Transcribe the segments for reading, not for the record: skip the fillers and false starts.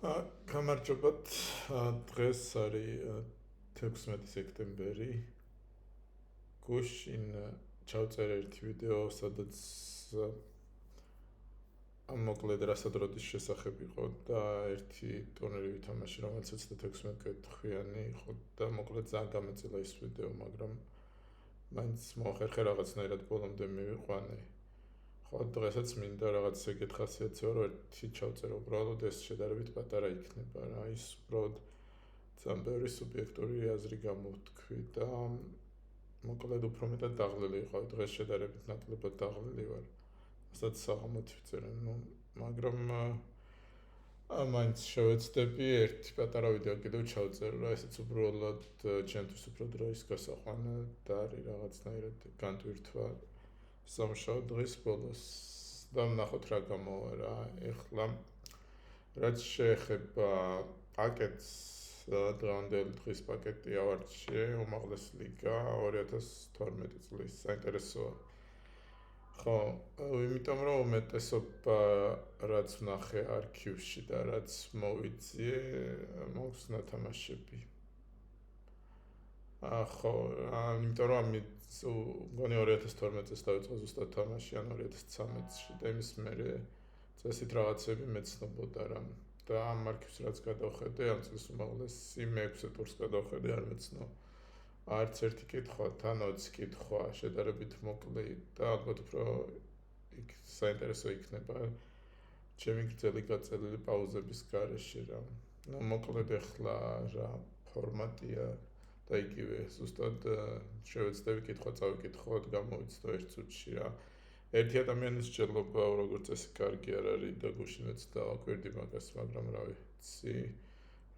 გამარჯობათ. დღეს არის 16 სექტემბერი. გუშინ ჩავწერე ერთი ვიდეო, სადაც მოკლედ რასადროდის შესახებ იყო და ერთი ტურნირი ვითამაში, რომელიც 26 კეთხვიანი იყო და მოკლედ ძალიან გამეწილა ის ვიდეო, მაგრამ მაინც მოახერხე რაღაცნაირად ბოლომდე მივიყვანე. ხო, დღესაც მინდა რაღაც ეგეთ ხასიათზე რომ ერთი ჩავწერო, უბრალოდ ეს შედარებით პატარა იქნება რა, ის უბრალოდ ძალიან ბევრი სუბიექტური აზრი გამოვთქვი და მოკლედ უფრო მეტად დაღლილი ვიყავი, დღეს შედარებით ნაკლებად დაღლილი ვარ. ასაც საღამოთი ვწერე, მაგრამ მაინც შევეცდები ერთი პატარა ვიდეო კიდევ ჩავწერო რა, ესეც უბრალოდ ჩემთვის უფრო დროის გასაყვანა და არის რაღაცნაირად განტვირთვა სამშაბათ დღის ბოლოს და ვნახოთ რა გამოვა რა. ეხლა რაც შეეხება პაკეტს, დღევანდელი დღის პაკეტი ავარჩიე, უმაღლესი ლიგა 2012 წლის საინტერესოა. ხო, იმიტომ რომ უმეტესობა რაც ვნახე არქივში და რაც მოვიძიე, მოგხსნა თამაშები. ხო, იმიტომ რომ მგონი 2012 წელს დავიწყე ზუსტად თამაში, ან 2013-ში და იმის მერე წესით რაღაცები მეცნობოდა რა. და ამ არქივს რაც გადავხედე, ამ წელს უმაღლესი მე-6 ტურს გადავხედე, არ მეცნო არც ერთი კითხვა, თან 20 კითხვა, შედარებით მოკლე და ალბათ უფრო საინტერესო იქნება ჩემი გრძელი გაწელილი პაუზების გარეშე რა. მოკლედ ეხლა რა ფორმატია და იგივე ზუსტად შევეცდები კითხვა წავიკითხოთ, გამოვიცნო 1 წუთში რა. ერთი ადამიანის სჯელობა როგორც წესი კარგი არ არის და გუშინაც დავაკვირდი მაგას, მაგრამ რა ვიცი,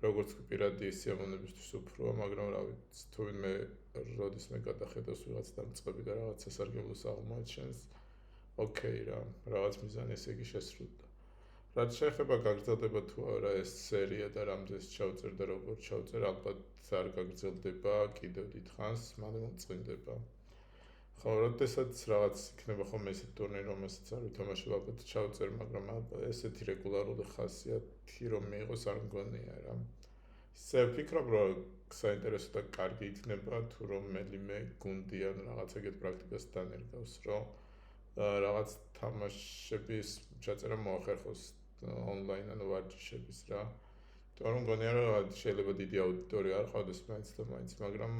როგორც პირადი სიამოვნებისთვის უფროა, მაგრამ რა ვიცი, თუ ვინმე როდისმე გადახედავს ვიღაც დამწყები და რაღაც სასარგებლოს აღმოაჩენს, ოკეი რა, რაღაც მიზანი ესე იგი შესრულდა. რაც შეეხება გაგრძელდება თუ არა ეს სერია და რამდენს ჩავწერ და როგორ ჩავწერ, ალბათ არ გაგრძელდება კიდევ დიდხანს, მალე მომწყინდება. ხო, როდესაც რაღაც იქნება ხოლმე ესეთი ტურნირი, რომელსაც არ ვითამაშებ, ალბათ ჩავწერ, მაგრამ ესეთი რეგულარული ხასიათი რომ მიიღოს არ მგონია რა. ისე ვფიქრობ, რომ საინტერესო და კარგი იქნება თუ რომელიმე გუნდი ან რაღაც ეგეთ პრაქტიკას დანერგავს, რომ რაღაც თამაშების ჩაწერა მოახერხოს ონლაინ ან ვარჯიშების რა. იმიტომ რომ მგონია რომ შეიძლება დიდი აუდიტორია არ ყავდეს მაინც და მაინც, მაგრამ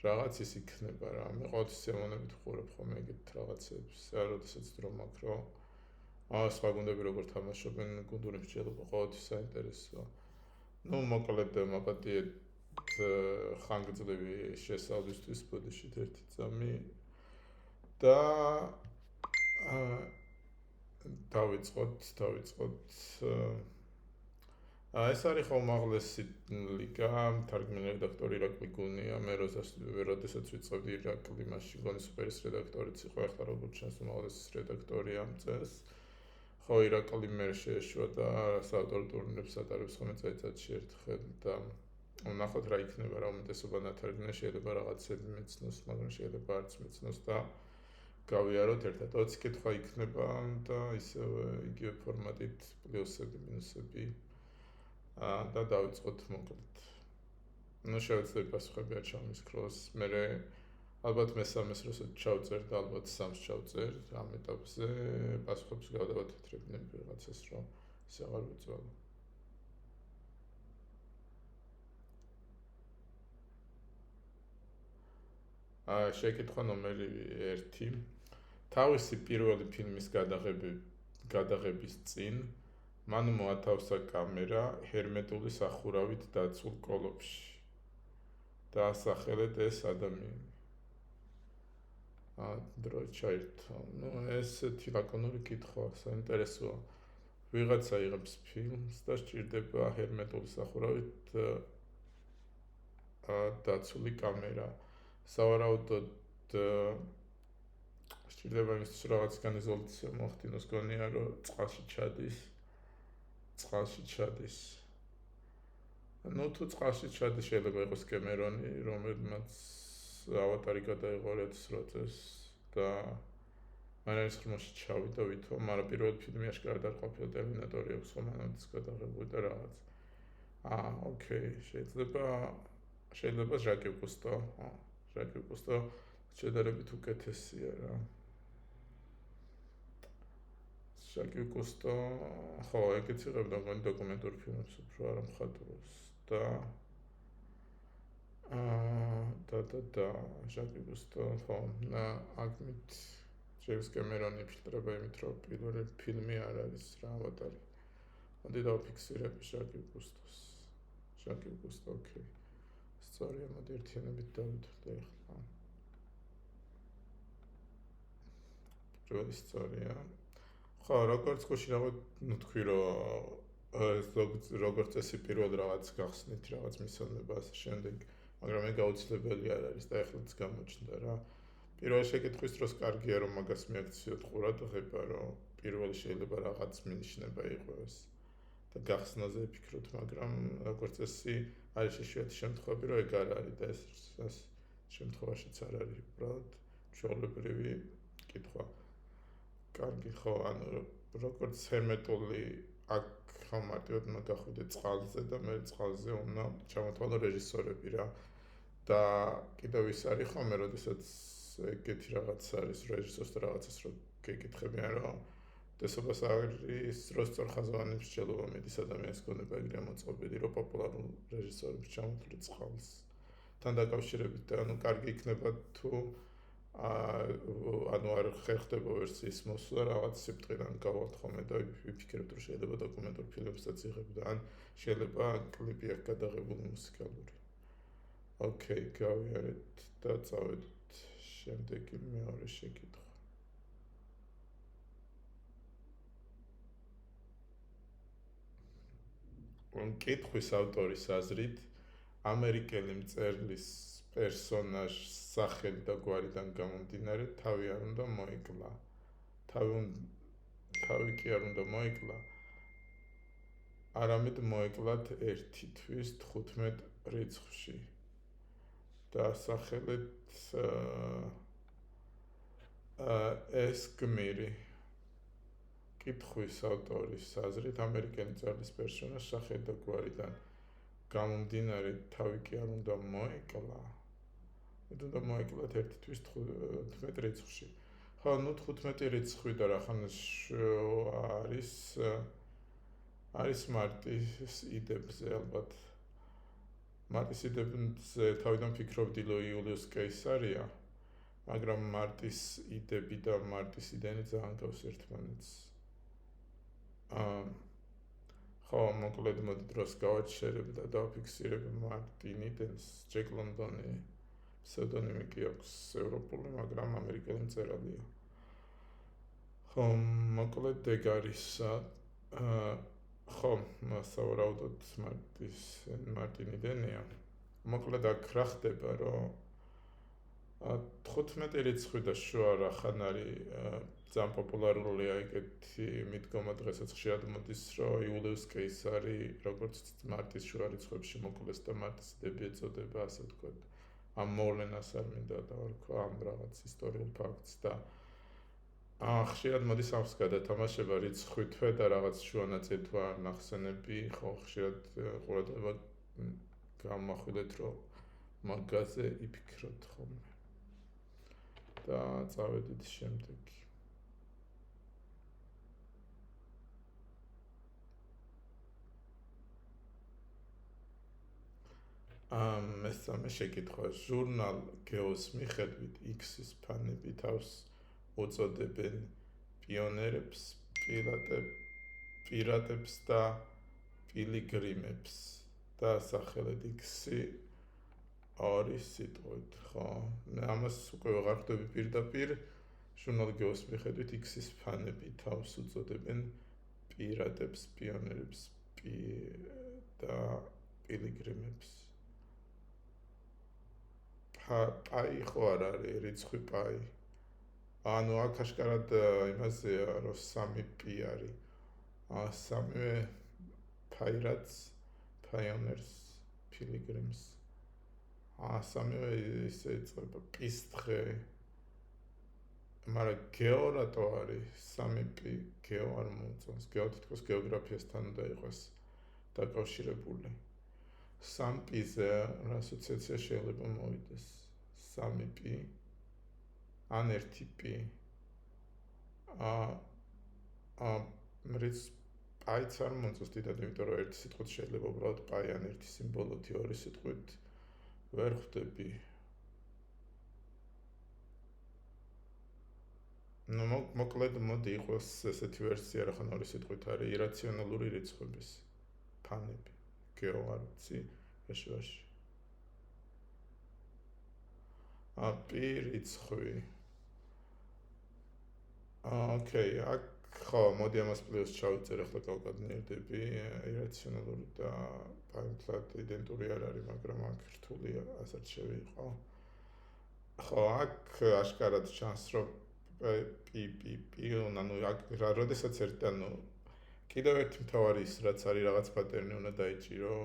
რაღაც ის იქნება რა. მე ყოველთვის სიამოვნებით ვხურებ ხოლმე ეგეთ რაღაცებს, როდესაც დრო მაქვს, რომ სხვა გუნდები როგორ თამაშობენ, გუნდური მსჯელობა ყოველთვის საინტერესოა. მოკლედ მაპატიეთ ხანგრძლივი შესავლისთვის ბოდიშით ერთი წამი და დავიწყოთ ეს არის უმაღლესი ლიგა, თარგმანი რედაქტორი ირაკლი გუნია, მე როდესაც ვიწყებდი ირაკლი, მაშინ გონი სუპერის რედაქტორიც იყო, ახლა როგორც ჩანს უმაღლესის რედაქტორი ამ წელს. ხო, ირაკლი მე შეეშვა და საავტორო ტურნირებს ატარებს ხოლმე წელიწადში ერთხელ და ვნახოთ რა იქნება რა უმეტესობა ნათარგმნია, შეიძლება რაღაცები მეცნოს, მაგრამ შეიძლება არც მეცნოს და გავიაროთ ერთად 20 კითხვა იქნება და ისევე იგივე ფორმატით პლუსები, მინუსები და დავიწყოთ მოკლედ. შევეცდები პასუხები არ ჩამისქროს, მერე ალბათ მესამეს როსაც ჩავწერ და ალბათ სამს ჩავწერ ამ ეტაპზე პასუხებს გავდავათეთრებინებ ვიღაცას, რომ ის აღარ ვიწვალო. შეკითხვა ნომერი 1. თავისი პირველი ფილმის გადაღების წინ მან მოათავსა კამერა ჰერმეტული სახურავით დაცულ კოლოფში და ასახელეთ ეს ადამიანი. დრო ჩაირთო. ესეთი ლაკონური კითხვა, საინტერესოა. ვიღაცა იღებს ფილმს და სჭირდება ჰერმეტული სახურავით დაცული კამერა. სავარაუდოდ სჭირდება იმისთვის რაღაც განიზოლაცია მოახდინოს, გონია რომ წყალში ჩადის. თუ წყალში ჩადის, შეიძლება იყოს კემერონი, რომელმაც ავატარი გადაიღო 2008 წელს და მან არის ხმაში ჩავიდა ვითომ, მაგრამ პირველ ფილმი აშკარად არ ყოფილა ტერმინატორი აქვს ხომ ანოდის გადაღებული და რაღაც. ოკეი, შეიძლება ჟაკი კუსტო, ჟაკი კუსტო შედარებით უკეთესია რა. ჟაკი კუსტო, ხო, ეგეც იღებდა მგონი დოკუმენტურ ფილმებს უფრო არა მხატვრობს და და ჟაკი კუსტო, ხო, აგმით ჯეიმს კემერონი ფილტრება იმით, რომ პირველი ფილმი არ არის რა ავატარი. მოდი დავფიქსირებ ჟაკი კუსტოს. ჟაკი კუსტო, ოკეი. სწორია, მოდი ერთიანობით დავიდრდე ახლა. პირველი სწორია. ხო, როგორც გუშინ თქვი, რომ როგორც წესი პირველ რაღაც გახსნით, რაღაც მისალმება ასე შემდეგ, მაგრამ ეგ აუცილებელი არ არის და ეხლაც გამოჩნდა რა. პირველ შეკითხვის დროს კარგია რომ მაგას მიაქციოთ ყურადღება, რომ პირველი შეიძლება რაღაც მინიშნება იყოს და გახსნაზე ფიქრობთ, მაგრამ როგორც წესი არის შეშვიათი შემთხვევები, რომ ეგ არ არის და ეს შემთხვევაშიც არ არის უბრალოდ ჩვეულებრივი კითხვა. კარგი, ხო, ანუ როგორც ჰერმეტული აქ ხომ მარტივად უნდა გახვიდე წყალზე და მე წყალზე უნდა ჩამოთვალო რეჟისორები რა. და კიდევ ის არის ხოლმე, როდესაც ეგეთი რაღაც არის რეჟისორს და რაღაცას რომ გეკითხებიან, რომ დესობას არის რო სწორხაზოვანი მსჯელობა მიდის ადამიანის გონება ეგრეა მოწყობილი, რომ პოპულარულ რეჟისორებს ჩამოთვლი წყალს. თან დაკავშირებით და ანუ კარგი იქნება თუ ანუ არ ხერხდება ვერსიის მოსვლა რაღაც სიბრტყიდან გავვალთ ხოლმე და ვიფიქრებთ რომ შეიძლება დოკუმენტურ ფილმებსაც იღებდა ან შეიძლება კლიპი აქ გადაღებული მუსიკალური. ოკეი, გავიარეთ და წავედით შემდეგი მეორე შეკითხვა. კითხვის ავტორის აზრით ამერიკელი მწერლის პერსონაჟს სახელი და გვარიდან გამომდინარე თავი არ უნდა მოიკლა. თავი კი არ უნდა მოიკლა. არამედ მოეკლათ ერთი თვის 15 რიცხვში. და სახელით ეს გმირი. კითხვის ავტორის აზრით ამერიკელი მწერლის პერსონაჟს სახელი და გვარიდან გამომდინარე თავი კი არ უნდა მოეკლა. უნდა მოეკლათ ერთი თვის 15 რიცხვში. ხო, ნუ 15 რიცხვი და რახან არის მარტის იდებზე ალბათ. მარტის იდებზე თავიდან ფიქრობდი რომ იულიუს კეისარია, მაგრამ მარტის იდები და მარტის იდენი ძალიან გავს ერთმანეთს. ხო, მოკლედ მოდი დროს გავაჩერებ და დავფიქსირებ მარტინ იდენს. ჯეკ ლონდონი ფსევდონიმი კი აქვს ევროპული, მაგრამ ამერიკელი მწერალია. ხო, მოკლედ ეგ არის ხო, სავარაუდოდ მარტინ იდენია. მოკლედ აქ რა ხდება, რომ 15 რიცხვი და შუა რახან არის ძალიან პოპულარულია ეგეთი მიდგომა დღესაც ხშირად მოდის, რომ იულიუს კეისარი როგორც მარტის შუა რიცხვებში მოკლეს და მარტის იდები ეწოდება, ასე ვთქვათ. ამ მოვლენას არ მინდა დავარქვა ამ რაღაც ისტორიულ ფაქტს და ხშირად მოდის ამას გადათამაშება რიცხვითვე და რაღაც შუა ნაწილი თუ არ ნახსენები, ხო, ხშირად ყურადღება გამახვილეთ, რომ მაგაზე იფიქროთ ხოლმე. და წავედით შემდეგი. მესამე შეკითხვა. ჟურნალ გეოს მიხედვით X-ის ფანები თავს უწოდებენ პიონერებს, პირატებს და პილიგრიმებს და სახელად X-ი არის სიტყვით, ხო? მე ამას უკვე ვეღარ ხვდები პირდაპირ. ჟურნალ გეოს მიხედვით X-ის ფანები თავს უწოდებენ პირატებს, პიონერებს და პილიგრიმებს. პაი ხო არ არის, რიცხვი პაი. ანუ აქ აშკარად იმასია, რომ 3 პი არის. სამივე pirats, pioneers, pilgrims. სამივე ისე იწყება პის დღე. მაგრამ გეო რატო არის 3p გეო არ მოუწონს გეო თითქოს გეოგრაფიასთან უნდა იყოს დაკავშირებული 3p-ზე რა ასოციაცია შეიძლება მოვიდეს 3p ან 1p მრიც პაიც არ მოწონს დიდად, იმიტომ რომ ერთი სიტყვით შეიძლება უბრალოდ პაი ან ერთი სიმბოლოთი ორი სიტყვით ვერ ხვდები. ну მოკლედ მოდი იყოს ესეთი ვერსია, რა ხან ორი სიტყვით არის ირაციონალური რიცხვების ფანები. გეო არ ვიცი, ეშვაში. პი რიცხვი. ოკეი, აქ ხო, მოდი ამას პლუს ჩავიწერ, ახლა გავკადნიერდები, ირაციონალური და პაინფლად იდენტური არ არის, მაგრამ აქ რთული ასეთ შევიყო. ხო, აქ აშკარად ჩანს, რომ პი, ანუ აქ როდესაც კიდევ ერთი მთავარი ის, რაც არის რაღაც პატერნი უნდა დაიჭირო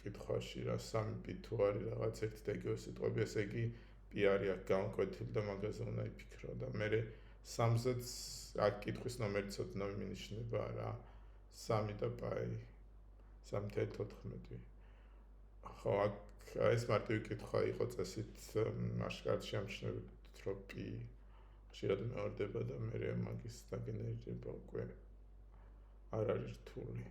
კითხვაში, რა 3p თუ არის რაღაც ერთი და იგივე სიტყვები, ესე იგი პი არის აქ გამკვეთილი და მაგაზე უნდა იფიქრო და მე 3-ზეც აქ კითხვის ნომერი ცოტა მინიშნება რა 3 და პაი 3.14. ხო, აქ ეს მარტივი კითხვა იყო წესით აშკარად შეამჩნევთ, რომ პი ხშირად მეორდება და მე მაგის დაგენერირება უკვე არ არის რთული.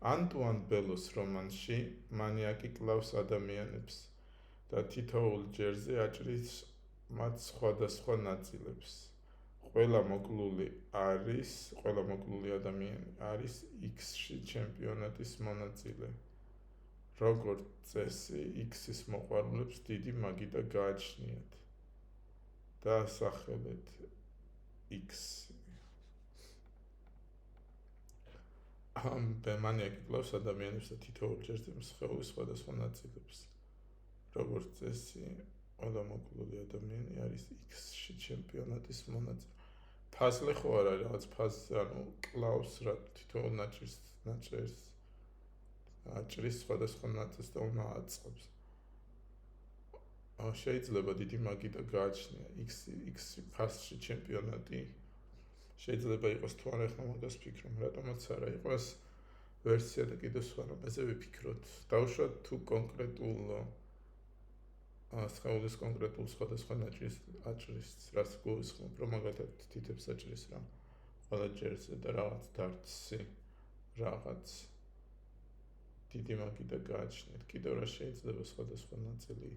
ანტუან ბელოს რომანში მანიაკი კლავს ადამიანებს და თითოეულ ჯერზე აჭრის მათ სხვადასხვა ნაწილებს. ყველა მოკლული ადამიანი არის X-ში ჩემპიონატის მონაწილე. როგორც წესი, X-ის მოყვარულებს დიდი მაგიდა გააჩნიათ. დაასახელეთ X. მანიაკი კლავს ადამიანებს და თითოეულ ჯერზე მსხეულის სხვადასხვა ნაწილებს. როგორც წესი, ყველა მოკლული ადამიანი არის X-ში ჩემპიონატის მონაწილე. ფაზლი ხო არ არის, რაღაც ფაზზე, ანუ კლავს რა თითოეულ ნაწილს აჭრის სხვადასხვა ნაწილს და უნდა აწყობს. შეიძლება დიდი მაგიდა გააჩნია X-ში ფაზში ჩემპიონატი. შეიძლება იყოს თუ არა, ახლა მაგას ფიქრობ, რატომაც არა იყოს ვერსია და კიდევ სხვა რამეზე ვიფიქროთ. დავუშვათ თუ კონკრეტულ სხეულის კონკრეტულ სხვადასხვა ნაწილს აჭრის რას გულისხმობ, რომ მაგალითად თითებს აჭრის რა ყველა ჯერზე და რაღაც დარცი რაღაც დიდი მაგიდა გააჩნიათ. კიდევ რა შეიძლება სხვადასხვა ნაწილი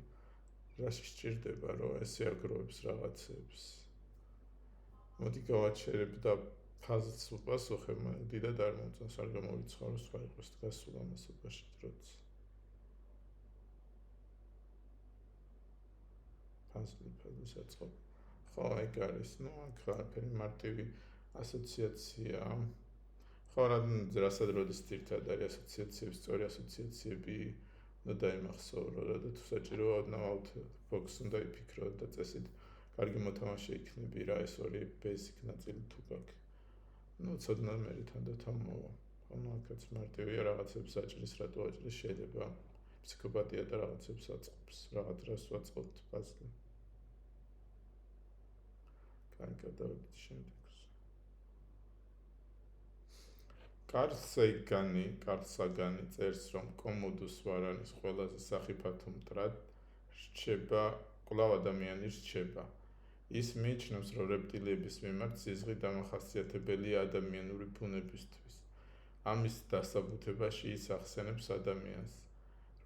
რაში სჭირდება, რომ ესე აგროვებს რაღაცებს. მოდი გავაჩერებ და ფაზს უპასუხებ, დიდად არ მომწონს, არ გამოვიცხოვრო სხვა იყოს გასულ ამასობაში დროც. ფაზი საწყობ. ხო, ეგ არის, აქ არაფერი მარტივი ასოციაცია. ხო, რასაც როდის ერთად არის ასოციაციების, სწორი ასოციაციები უნდა დაიმახსოვრო, და თუ საჭიროა out box უნდა იფიქრო და წესით კარგი მოთამაშე იქნები რა ეს ორი basic ნაწილი თუ გაქვს. ცოდნა მერე თანდათან მოვა. ანუ აქაც მარტივია რაღაცებს აჭრის, რატო აჭრის შეიძლება ფსიქოპათია და რაღაცებს აწყობს, რაღაც რას ვაწყობთ ფაზლი. კარგად დავიდეთ შემდეგს. კარლ საგანი წერს, რომ კომოდუს ვარანის ყველაზე სახიფათო მტრად კვლავ ადამიანი რჩება. ის მიიჩნევს, რომ რეპტილიების მიმართ სიზღი დამახასიათებელია ადამიანური ბუნებისთვის. ამის დასაბუთებაში ის ახსენებს ადამიანს,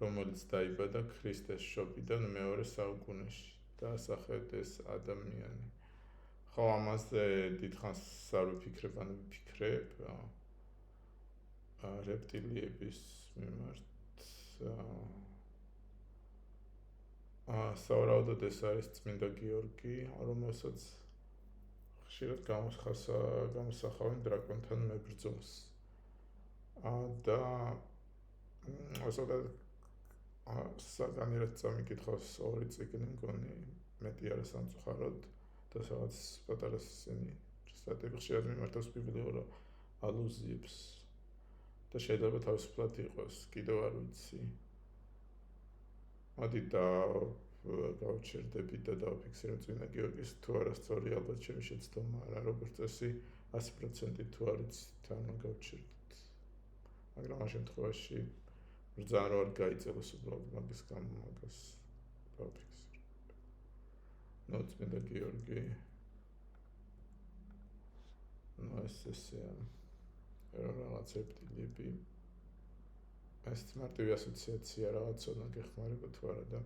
რომელიც დაიბადა ქრისტეს შობიდან მეორე საუკუნეში და ასახეთ ეს ადამიანი. ხო, ამაზე დიდხანს არ ვიფიქრებ, ან ვიფიქრებ რეპტილიების მიმართ სავარაუდოდ ეს არის წმინდა გიორგი, რომელსაც ხშირად გამოსახავენ დრაკონთან მებრძოლს. და ასოდად საგანი რაც წამიკითხავს ორი წიგნი მგონი, მეტი არა სამწუხაროდ და სადაც პატარა ისინი სტატიები ხშირად მიმართავს ბიბლიურ ალუზიებს. და და შეიძლება თავისუფლად იყოს, კიდევ არ ვიცი. მოდი გავჩერდებით და დავფიქსირებ წინა გიორგის თუ არა სწორი ალბათ ჩემი შეცდომა არა როგორც წესი 100% თუ არ იცით ანუ გავჩერდით. მაგრამ ამ შემთხვევაში ძალიან რო არ გაიწელოს უბრალოდ მაგის გამო მაგას დავფიქსირებ. ნუ წინა გიორგი ესეა რაღაც ეპტილიები ეს მარტივი ასოციაცია რაღაცა გეხმარება თუ არა და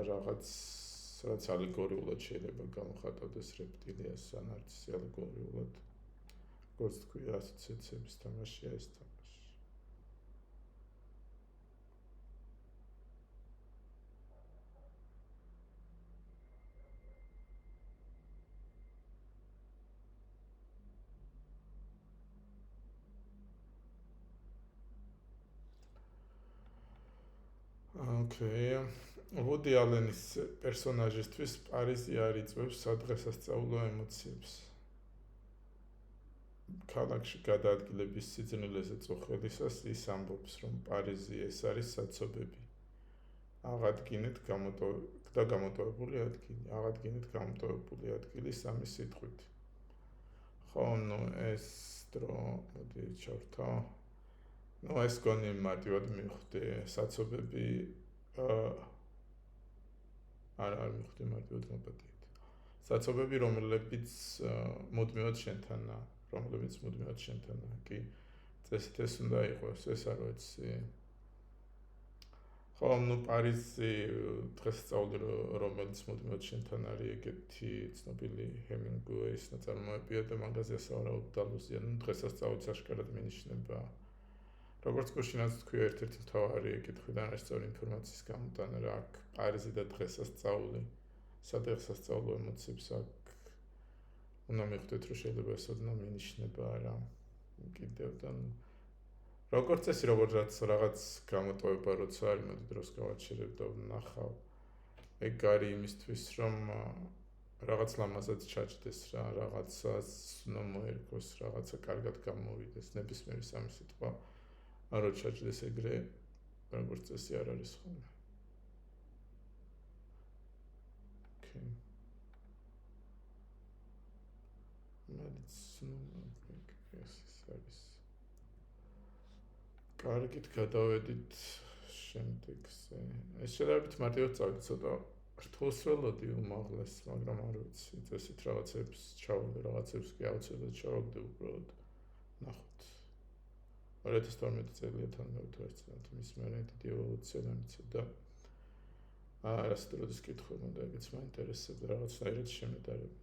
რაღაც ალეგორიულად შეიძლება გამოხატავდეს რეპტილიას ან არც ალეგორიულად როგორც თქვი ასოციაციების თამაშია ეს თამაში. Okay. ვუდი ალენის პერსონაჟისთვის პარიზი არ იწვევს სადღესასწაულო ემოციებს. ქალაქში გადაადგილების სიძნელეზე წუხელისას ის ამბობს, რომ პარიზი ეს არის საცობები. აღადგინეთ გამოტოვებული ადგილი სამი სიტყვით. ხო, ნუ ეს დრო მოდი ჩავრთავ. ნუ ეს გონი მარტივად მივხვდი საცობები არ მივხვდი მარტივად მოპატიეთ. საცობები რომლებიც მუდმივად შენთანა, კი წესით ეს უნდა იყოს, ეს არ ვიცი. ხო, ნუ პარიზი დღესასწაული რომელიც მუდმივად შენთან არის ეგეთი ცნობილი ჰემინგუეის ნაწარმოებია და მაგაზე ასაუბრებთ დალუზია, ნუ დღესასწაულიც აღშკარად მინიშნება. როგორც გუშინაც თქვი, ერთ-ერთი მთავარი კითხვიდან არის სწორი ინფორმაციის გამოტანა რა აქ პარიზი და დღესასწაული, სადღესასწაულო ემოციებს აქ უნდა მივხვდეთ, რომ შეიძლება ეს ოდნავ მინიშნება რა კიდევ და როგორც წესი რაღაც გამოტოვება როცა არის მოდი დროს გავაჩერებ და ვნახავ ეგ არის იმისთვის რომ რაღაც ლამაზად ჩაჭდეს რა რაღაცას უნდა მოერგოს რაღაცა კარგად გამოვიდეს ნებისმიერი სამი სიტყვა არ ჩაჭდეს ეგრე როგორც წესი არ არის ხოლმე. Okay. კარგით გადავედით შემდეგზე. ეს შედარებით მარტივად წავით ცოტა რთულს ველოდი უმაღლეს, მაგრამ არ ვიცი, წესით რაღაცებს ჩავაგდე, რაღაცებს კი აუცილებლად ჩავაგდე უბრალოდ. ნახოთ. 2012 წელია თან მოვთვალეთ, მის მერე დიდი ევოლუცია დამიცოდა. არასდროს კითხვა უნდა ეგეც მაინტერესებდა რაღაცნაირად შემედარება.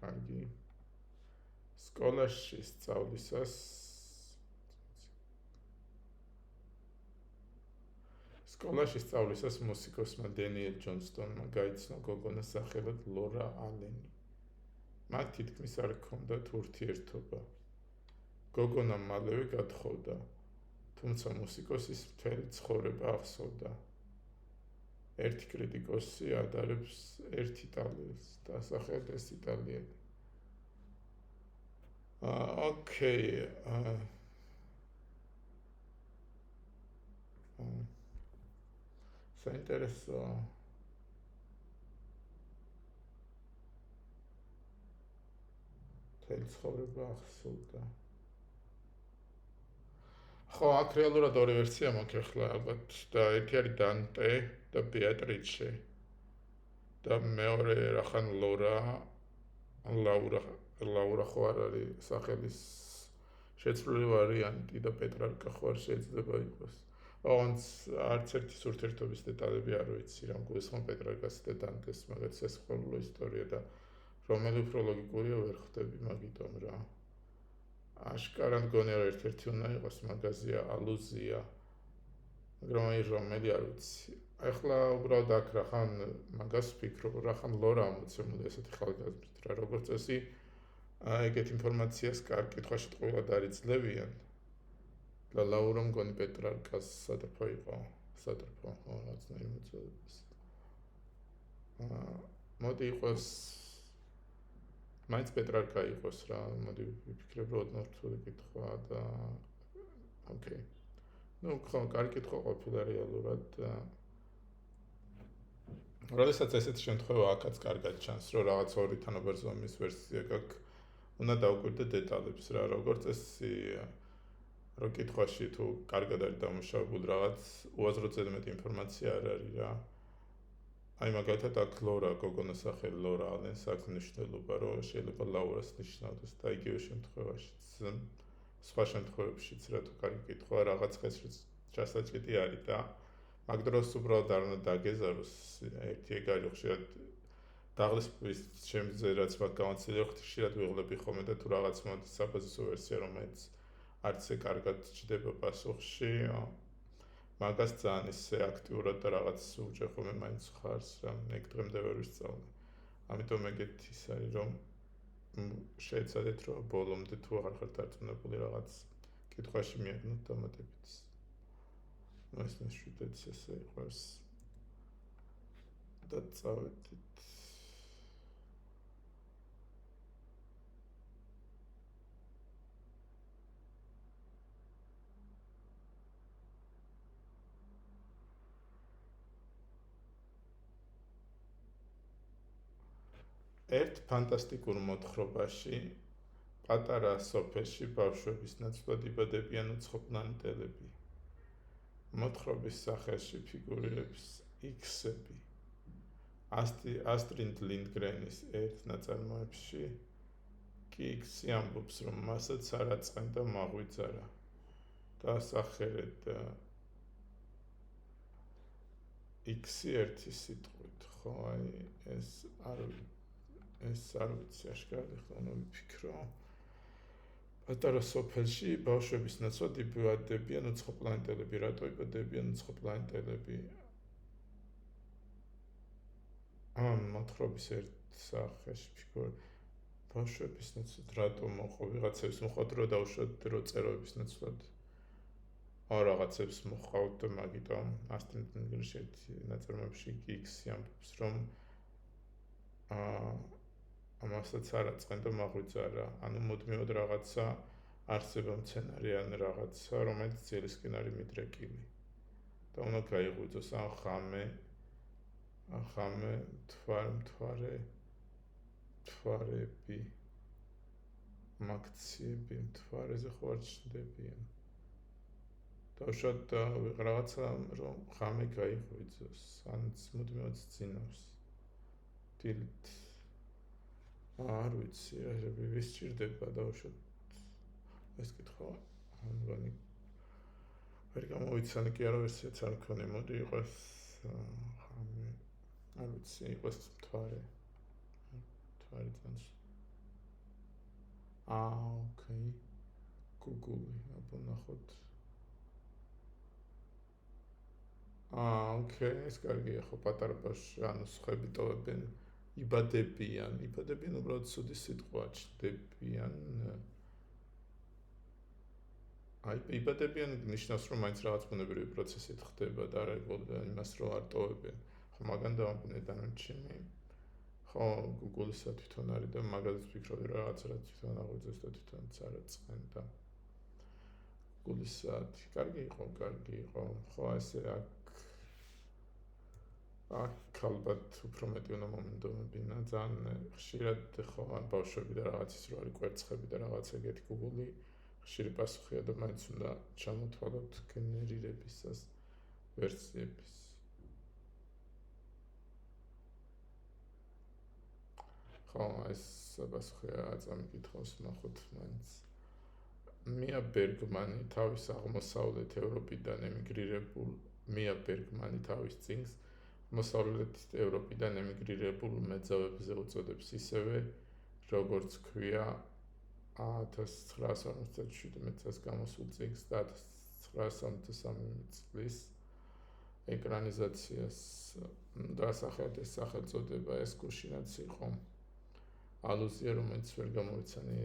კარგი. სკოლაში სწავლისას მუსიკოსმა დენიელ ჯონსტონმა გაიცნო გოგონას სახელად ლორა ალენი. მათ თითქმის არ ჰქონდათ ურთიერთობა. გოგონა მალევე გათხოვდა, თუმცა მუსიკოსის მთელი ცხოვრება ახსოვდა. ერთი კრიტიკოსი ადარებს ერთ იტალიელს და სახელად ეს იტალიელი. Okay. საინტერესო. მთელი ცხოვრება ახსოვდა. ხო, აქ რეალურად ორი ვერსია მაქვს ახლა ალბათ და ერთი არის დანტე და ბეატრიჩე და მეორე რახან ლაურა ხო არ არის სახელის შეცვლილი ვარიანტი და პეტრარკა ხო არ შეიძლება იყოს. ოღონდ არც ერთის ურთიერთობის დეტალები არ ვიცი, რომ გულისხმობ პეტრარკას და დანტეს, მაგაც ეს ხოლმე ისტორია და რომელი უფრო ლოგიკურია ვერ ხვდები მაგიტომ რა. აშკარად გონია რომ ერთ-ერთი უნდა იყოს მაგაზია ალუზია. მაგრამ აი რომელი არ ვიცი. ახლა უბრალოდ აქ რახან მაგას ვფიქრობ, რახან ლორა ამოცემული ესეთი ხალხაზრდით რა როგორც წესი ეგეთ ინფორმაციას კარგ კითხვაში ტყუილად არ იძლევიან. და ლაურა მგონი პეტრარკას სატრფო იყო, სატრფო რაღაცნაირი მოწოდების. მოდი იყოს მაინც პეტრარკა იყოს რა, მოდი ვიფიქრებ რომ ოდნავ კითხვა და ოკეი. ნუ ხო, კარგი კითხვა ყოფილა რეალურად. როდესაც ესეთი შემთხვევა აქაც კარგად ჩანს, რომ რაღაც ორი თანაბარ ზომის ვერსია გაქვს, უნდა დავუკვირდე დეტალებს რა, როგორც წესი რო კითხვაში თუ კარგად არის დამუშავებული რაღაც უაზრო ზედმეტი ინფორმაცია არ არის რა. აი მაგალითად აქ ლორა გოგონას სახელი ლორა ალენს აქვს მნიშვნელობა, რომ შეიძლება ლაურას ნიშნავდეს და იგივე შემთხვევაშიც სხვა შემთხვევებშიც რა თუ კარგი კითხვა რაღაც ხეს ჩასაჭიდი არის და მაგ დროს უბრალოდ არ უნდა დაგეზაროს ერთი ეგ არის ხშირად დაღლისფრის შემზე რაც მაგ გამოცდილება ხშირად ვიღლები ხოლმე და თუ რაღაც მოდის საბაზისო ვერსია რომელიც არც ე კარგად ჩდება პასუხში მაგას ძალიან ისე აქტიურად და რაღაც უჯერ ხოლმე მაინც ხარს რა ეგ დღემდე ვერ ვისწავლე ამიტომ ეგეთი ის არის რომ შეეცადეთ რომ ბოლომდე თუ აღარ ხართ დარწმუნებული რაღაც კითხვაში მიაგნოთ დამატებით ну ეს მეშვიდეც ესე იყვარს და წავედით ერთ ფანტასტიკურ მოთხრობაში პატარა სოფელში ბავშვების ნაცვლად იბადებიან უცხოპლანეტელები. მოთხრობის სახელში ფიგურირებს X-ები. ასტრიდ ლინდგრენის ერთ ნაწარმოებში კი X-ი ამბობს, რომ მასაც არ აწყენდა მაღვიძარა. დაასახელეთ X-ი ერთი სიტყვით, ხო, აი ეს არ ვიცი აშკარად ახლა უნდა ვიფიქრო. პატარა სოფელში ბავშვების ნაცვლად იბადებიან უცხოპლანეტელები. რატო იბადებიან უცხოპლანეტელები? მოთხრობის ერთ სახეში ფიგურა ბავშვების ნაცვლად რატო მოყვა ვიღაცებს მოყავთ რომ დაუშვათ რომ წეროების ნაცვლად რაღაცებს მოყავთ მაგიტომ ასტრიდ ლინდგრენის ერთი ნაწარმოებში X-ი ამბობს რომ ამასაც არ აწყენდა მაღვიძარა, ანუ მუდმივად რაღაცა არსება მცენარე ან რაღაცა, რომელიც ძილისკენ არის მიდრეკილი. და უნდა გაიღვიძოს ან ხამე, მთვარები, მაქციები, მთვარეზე ხო არ ჩნდებიან. დავუშვათ რაღაცა რომ ხამე გაიღვიძოს, ან მუდმივად ძინავს. დილით არ ვიცი, ვის სჭირდება დავუშვათ ეს კითხვა ამგვარი ვერ გამოვიცანი კი არა ვერსიაც არ მქონე მოდი იყოს ხამე არ ვიცი იყოს მთვარე წანს ოკეი Google აბა ნახოთ ოკეი ეს კარგია ხო პატარა ბავშვი ანუ სხვები ტოვებენ იბადებიან უბრალოდ ცუდი სიტყვა ჩნდებიან აი იბადებიან ნიშნავს რომ მაინც რაღაც ბუნებრივი პროცესით ხდება და არა იმას რომ არ ტოვებენ ხო მაგან დავამბნე დანარჩენი ხო Google-ისა თვითონ არის და მაგალითად ვფიქრობდი რომ რაღაც რა თვითონ აღვიძოს და თვითონაც არ აწყენდა Google-ისა კარგი იყო ხო ესე აქ ალბათ უფრო მეტი უნდა მომენტობებინა ძალიან ხშირად ხო ან ბავშვები და რაღაცის რო არის კვერცხები და რაღაც ეგეთი Google-ი ხშირი პასუხია და მაინც უნდა ჩამოთვალოთ გენერირებისას ვერსიების ხო ეს პასუხია წამიკითხავს ნახოთ მაინც მია ბერგმანი თავის აღმოსავლეთ ევროპიდან ემიგრირებულ მია ბერგმანი თავის წიგნს მოსავლეთ ევროპიდან ემიგრირებულ მეძავებზე უწოდებს ისევე როგორც ქვია 1957 წელს გამოსულ წიგნს და 1973 წლის ეკრანიზაციას დაასახელეთ ეს სახელწოდება ეს გუშინაც იყო ალუზია რომელიც ვერ გამოვიცანი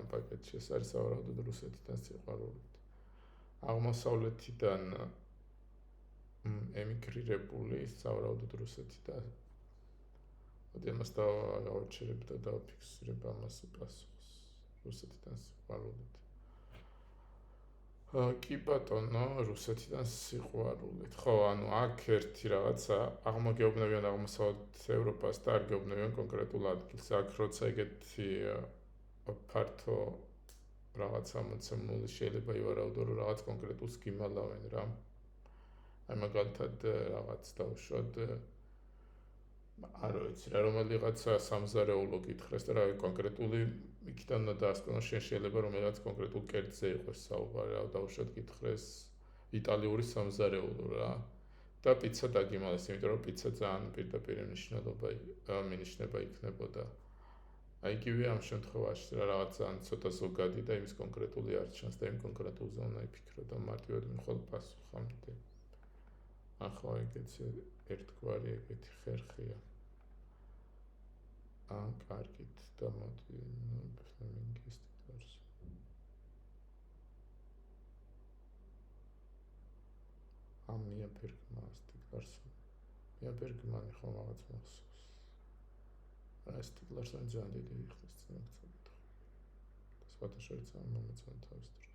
ამ პაკეტში ეს არის სავარაუდოდ რუსეთიდან სიყვარულით აღმოსავლეთიდან ემიგრირებული სავარაუდოდ რუსეთიდან მოდი ამას დავაჩერებ და დავფიქსირებ ამას პასუხს რუსეთიდან სიყვარულით. კი ბატონო, რუსეთიდან სიყვარულით. ხო, ანუ აქ ერთი რაღაცა აღმოგეუბნებიან აღმოსავლეთ ევროპას და არ გეუბნებიან კონკრეტულ ადგილს. აქ როცა ეგეთი ფართო რაღაცა მოცემული შეიძლება ივარაუდო, რომ რაღაც კონკრეტულს გიმალავენ რა. აი მაგალითად რაღაც დავუშვათ არ ვიცი რა რომელიღაცა სამზარეულო გითხრეს და რა კონკრეტული იქიდან უნდა დაასკვნოს შენ შეიძლება რომელიღაც კონკრეტულ კერძზე იყოს საუბარი რა დავუშვათ გითხრეს იტალიური სამზარეულო რა და პიცა დაგიმალეს იმიტომ რომ პიცა ძალიან პირდაპირ მინიშნება იქნებოდა აი იგივე ამ შემთხვევაში რა რაღაც ძალიან ცოტა ზოგადი და იმის კონკრეტული არ ჩანს და იმ კონკრეტულზე უნდა იფიქრო და მარტივად მხოლოდ პასუხამდე ახლა ეგეც ერთგვარი ეგეთი ხერხია კარგით და მოდი ფლემინგის ტიტულს ამია ბერგმანს ტიტულს მია ბერგმანი ხომ რაღაც მახსოვს ეს ტიტულს ძალიან დიდი ხნის წინ აქცევით და სხვათა შორის ამ მომეწონა თავის დროს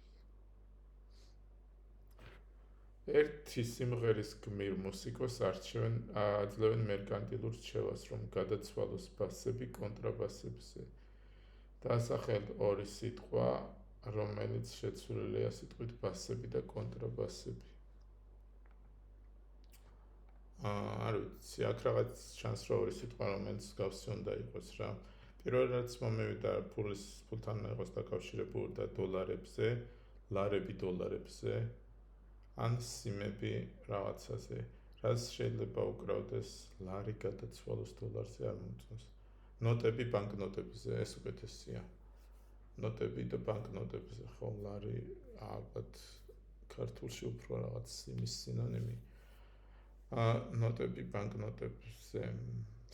ერთი სიმღერის გმირ მუსიკოს აძლევენ მერკანტილურ რჩევას, რომ გადაცვალოს ბასები კონტრაბასებზე. დაასახელეთ ორი სიტყვა, რომელიც შეცვლილია სიტყვით ბასები და კონტრაბასები. არ ვიცი, აქ რაღაც ჩანს რა ორი სიტყვა, რომელიც გავსი უნდა იყოს რა. პირველ რიგში მომევიდა ფულთან იყოს დაკავშირებული და დოლარებზე, ლარები დოლარებზე. ან სიმები რაღაცაზე, რაც შეიძლება უკრავდეს ლარი გადაცვალოს დოლარზე არ მომწონს. ნოტები ბანკნოტებზე ეს უკეთესია. ნოტები და ბანკნოტებზე ხო ლარი ალბათ ქართულში უფრო რაღაც სიმის სინონიმი. ნოტები ბანკნოტებზე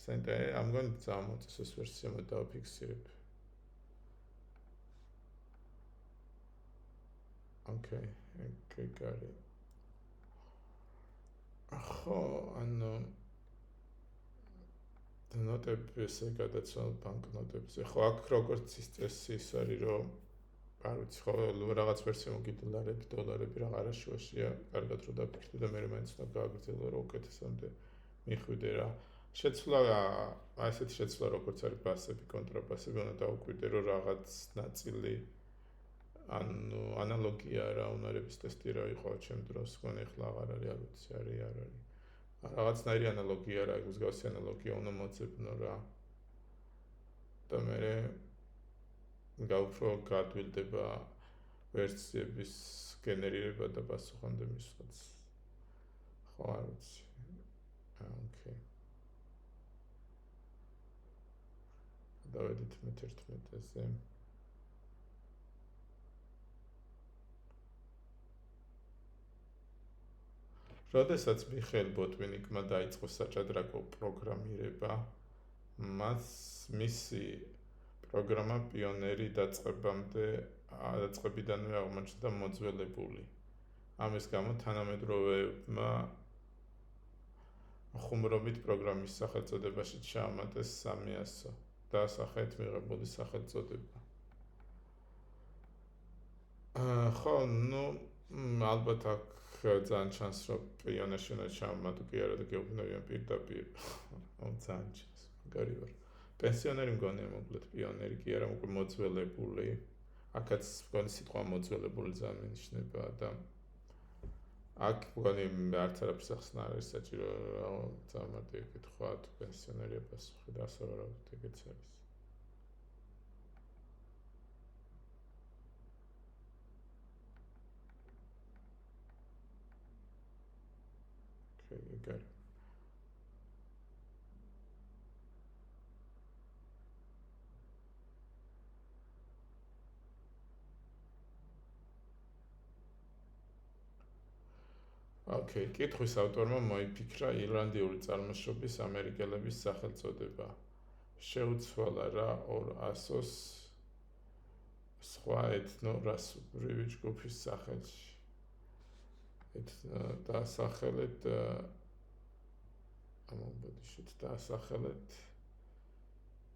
სენტე ამგონი ძალიან მოწეს ეს ვერსია მე დავფიქსირებ. ოკეი, კარი. ხო, ანუ ნოტებზე გადაცვალ ბანკნოტებზე. ხო, აქ როგორც ის წესი ის არის, რომ არ ვიცი, ხო, რაღაც ვერსია მოგიდა ლარები, დოლარები რა არაშუაშია, კარგად რომ დაფიქრდე და მე მაინც უნდა გააგრძელო, რომ უკეთესამდე მიხვიდე რა. შეცვლა, აი ესეთი შეცვლა როგორც არის ბასები, კონტრაბასები, უნდა დაუკვირდე, რომ რაღაც ნაწილი ანუ ანალოგია რა უნარების ტესტი რა იყო ჩემ დროს, მგონი ახლა აღარ არის, არ ვიცი, არ არის. რაღაცნაირი ანალოგია რა, მსგავსი ანალოგია უნდა მოძებნო რა. და მე გაუფრო გადვილდება ვერსიების გენერირება და პასუხამდე მისვლაც. ხო, არ ვიცი. ოკეი. დავედით მე-11-ზე. როდესაც მიხეილ ბოტვინიკმა დაიწყო საჭადრაკო პროგრამირება, მისი პროგრამა პიონერი დაწყებიდანვე აღმოჩნდა მოძველებული. ამის გამო თანამედროვეებმა ხუმრობით პროგრამის სახელწოდებაში ჩაამატეს 300 და სახეთ მიღებული სახელწოდება. ხო, ნუ ალბათ აქ ძალიან ჩანს რომ პიონერში უნდა ჩაამატო კი არა და გეუბნებიან პირდაპირ. ძალიან ჩანს, მაგარი ვარ. პენსიონერი მგონია მოკლედ პიონერი კი არა, უკვე მოძველებული. აქაც მგონი სიტყვა მოძველებული ძალიან მინიშნება და აქ მგონი არც არაფერს ახსნა არ არის საჭირო ძალიან მარტივი კითხვა თუ პენსიონერია პასუხი და ასე ვარავით ეგეც არის. Okay. Okay, კითხვის ავტორმა მოიფიქრა ირლანდიური წარმოშობის ამერიკელების სახელწოდება. შეუცვალა რა 200-ოს სხვა ეთნო-რასობრივი ჯგუფის სახელში. დაასახელეთ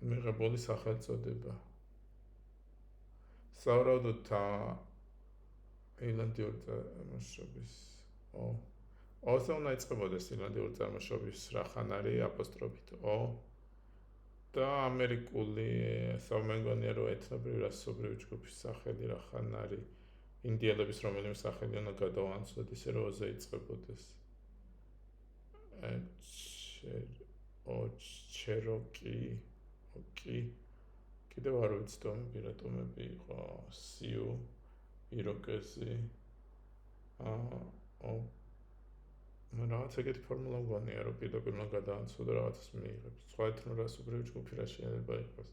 მიღებული სახელწოდება. სავარაუდოდ ირლანდიური წარმოშობის ო-ზე უნდა იწყებოდეს ირლანდიური წარმოშობის რახანარი აპოსტროფით ო და ამერიკული სამეგონიერო ეთნობრივი რასობრივი ჯგუფის სახელი რახანარი ინდიელების რომელიმე სახელი უნდა გადავანაცვლოთ ისე რომ ო-ზე იწყებოდეს. ჩეროკი ოკი კიდევ არ ვიცი დომები რატომები იყო სიუ იროკეზი რაღაც ეგეთი ფორმულა მგონია რომ პირდაპირ უნდა გადაანაცვლო და რაღაცას მიიღებს. სხვა ეთნორასობრივი ჯგუფი რა შეიძლება იყოს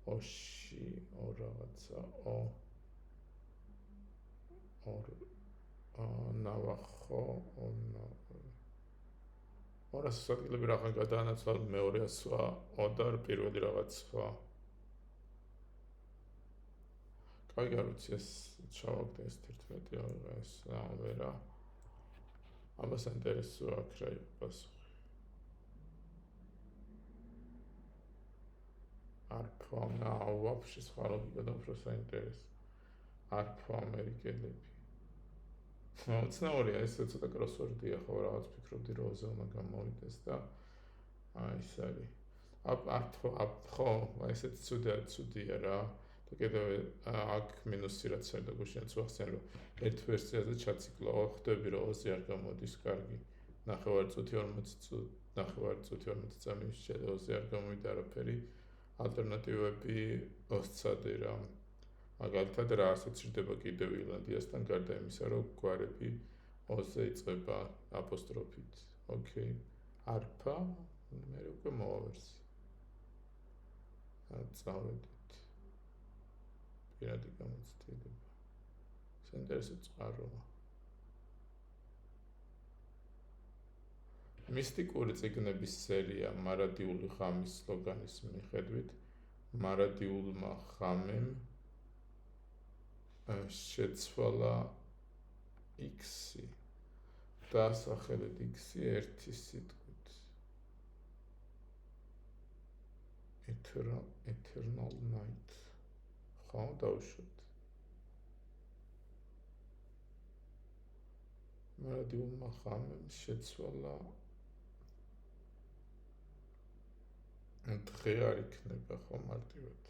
ოში რაღაცა ნავახო ორას ადგილები რაღან გადაანაცვლა მეორე ასვა და პირველი რაღაც სხვა. კარგი არ ვიცი ეს ჩავაგდე ეს 11 ეს ვერა ამას ინტერესო აქ რა იყო პასუხი. არფა вообще სხვა ლოგიკა და უფრო საინტერესო. არფა ამერიკელები. ცნაურია ეს ცოტა კროსვორდია ხო რაღაც ფიქრობდი რომ ზე უნდა გამოვიდეს და ეს არის. ხო, ესეც ცუდია რა. და კიდევ აქ მინუსი რაც არის და გუშინაც ვახსენე რომ ერთ ვერსიაზე ჩაციკლო ხვდები რომ ზე არ გამოდის კარგი. ნახევარწუთი 40 წამის შედა ზე არ გამოვიდა არაფერი. ალტერნატივები ოსცადი რა. მაგალითად რა ასოცირდება კიდევ ირლანდიასთან გარდა იმისა რომ გვარები ო-ზე იწყება აპოსტროფით. ოკეი. არფა მე უკვე მოვავერსი. წავედით. პირადი გამოცდილება. საინტერესო წყაროა. მისტიკური წიგნების სერია მარადიული ღამის სლოგანის მიხედვით მარადიულმა ღამემ შეცვალა X-ი დაასახელეთ X-ი ერთი სიტყვით Eternal Night ხო დავუშვით მარადიულმა ღამემ შეცვალა დღე არ იქნება ხო მარტივად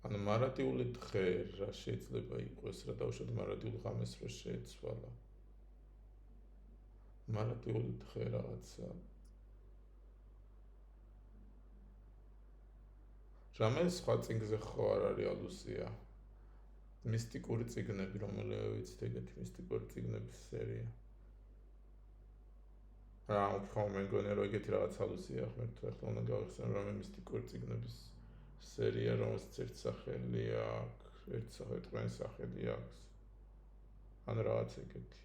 ანუ მარადიული დღე რა შეიძლება იყოს რა დავუშვათ მარადიულ ღამეს რა შეცვალა მარადიული დღე რაღაცა რამე სხვა წიგნზე ხო არ არის ალუზია მისტიკური წიგნები რომელებიც ეგეთი მისტიკური წიგნების სერია რა ხო მეგონია რომ ეგეთი რაღაც ალუზია ღმერთო ახლა უნდა გავიხსენო რომ მისტიკური წიგნების სერია რომელსაც ერთ სახელი აქვს ერთ სახელმწიფო სახელი აქვს ან რაღაც ეგეთი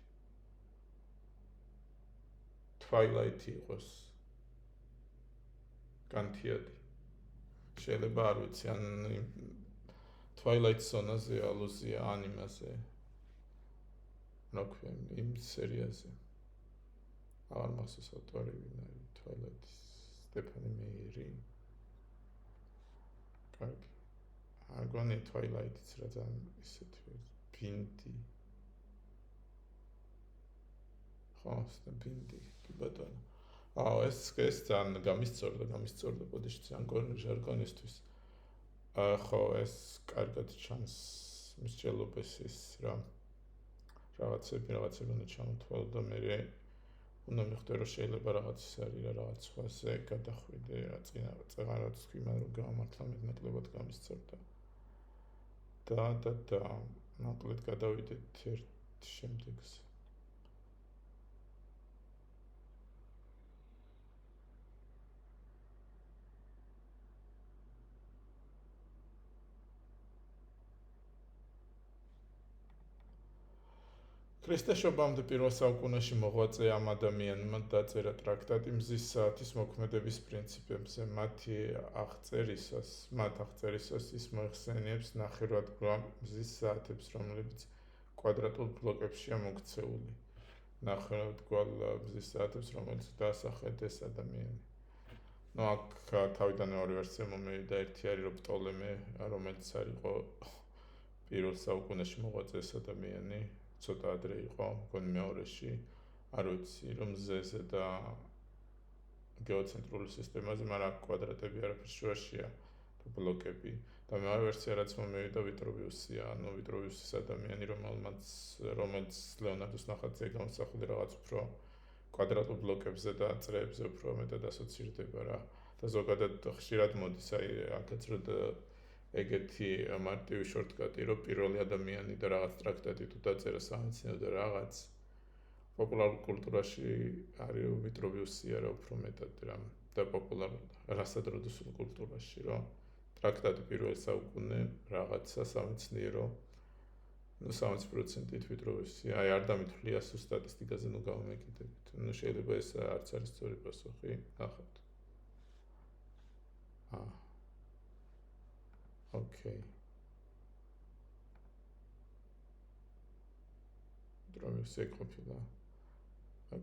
Twilight იყოს განთიადი შეიძლება არ ვიცი ან Twilight Zone-ზე ალუზია ანიმაზე რა ქვია იმ სერიაზე არ მახსოვს ავტორი ვინ არის Twilight სტეფანი მეირი კარგი არ გონი Twilight-იც რა ძალიან ისეთი ბინდი ხო ბინდი კი ბატონო ეს ძალიან გამისწორდა ბოდიში ძალიან ჟარგონისთვის ხო ეს კარგად ჩანს მსჯელობის ის რა რაღაცები უნდა ჩამოთვალო და მე უნდა მიხვდე რომ შეიძლება რაღაც ის არის რა რაღაც სხვაზე გადახვიდე რა წინაღარ რაც თქვი მან რომ გამართლა მეტნაკლებად გამისწორდა და ნაკლედ გადავიდეთ ერთ შემდეგზე ქრისტეშობამდე პირველ საუკუნეში მოღვაწე ამ ადამიანმა დაწერა ტრაქტატი მზის საათის მოქმედების პრინციპებზე. მათ აღწერისას ის მოიხსენიებს ნახევრადგურა მზის საათებს, რომლებიც კვადრატულ ბლოკებშია მოქცეული. ნახევარად გვალ საათებს, რომელიც დაასახეთ ეს ადამიანი. ნუ აქ თავიდან ორი ვერსია მომივიდა, ერთი არის რომ პტოლემე, რომელიც არ იყო პირველ საუკუნეში მოღვაწე ეს ადამიანი, ცოტა ადრე იყო, მგონი მეორეში, არ ვიცი რომ მზეზე და გეოცენტრული სისტემაზე, მაგრამ აქ კვადრატები არაფერს შუაშია და ბლოკები. და მეორე ვერსია რაც მომივიდა ვიტროვიუსია, ანუ ვიტროვიუსის ადამიანი, რომელიც ლეონარდოს ნახატზე გამოსახული რაღაც უფრო კვადრატულ ბლოკებზე და წრეებზე უფრო მეტად ასოცირდება რა. და ზოგადად ხშირად მოდის აი აქაც რომ ეგეთი მარტივი შორტკატი, რომ პირველი ადამიანი და რაღაც ტრაქტატი თუ დაწერა სამეცნიერო და რაღაც პოპულარულ კულტურაში არის ვიტროვიუსია რა უფრო მეტად რა და პოპულარულ რასადროდოსულ კულტურაში რომ ტრაქტატი პირველ საუკუნე რაღაცა სამეცნიერო 60%-ით ვიტროვიუსია. აი არ დამითვლია სულ სტატისტიკაზე ნუ გავამეკიდებით. ნუ შეიძლება ეს არც არის სწორი პასუხი. ნახავთ. ოკეი. ვიტროვიუსი ყოფილა.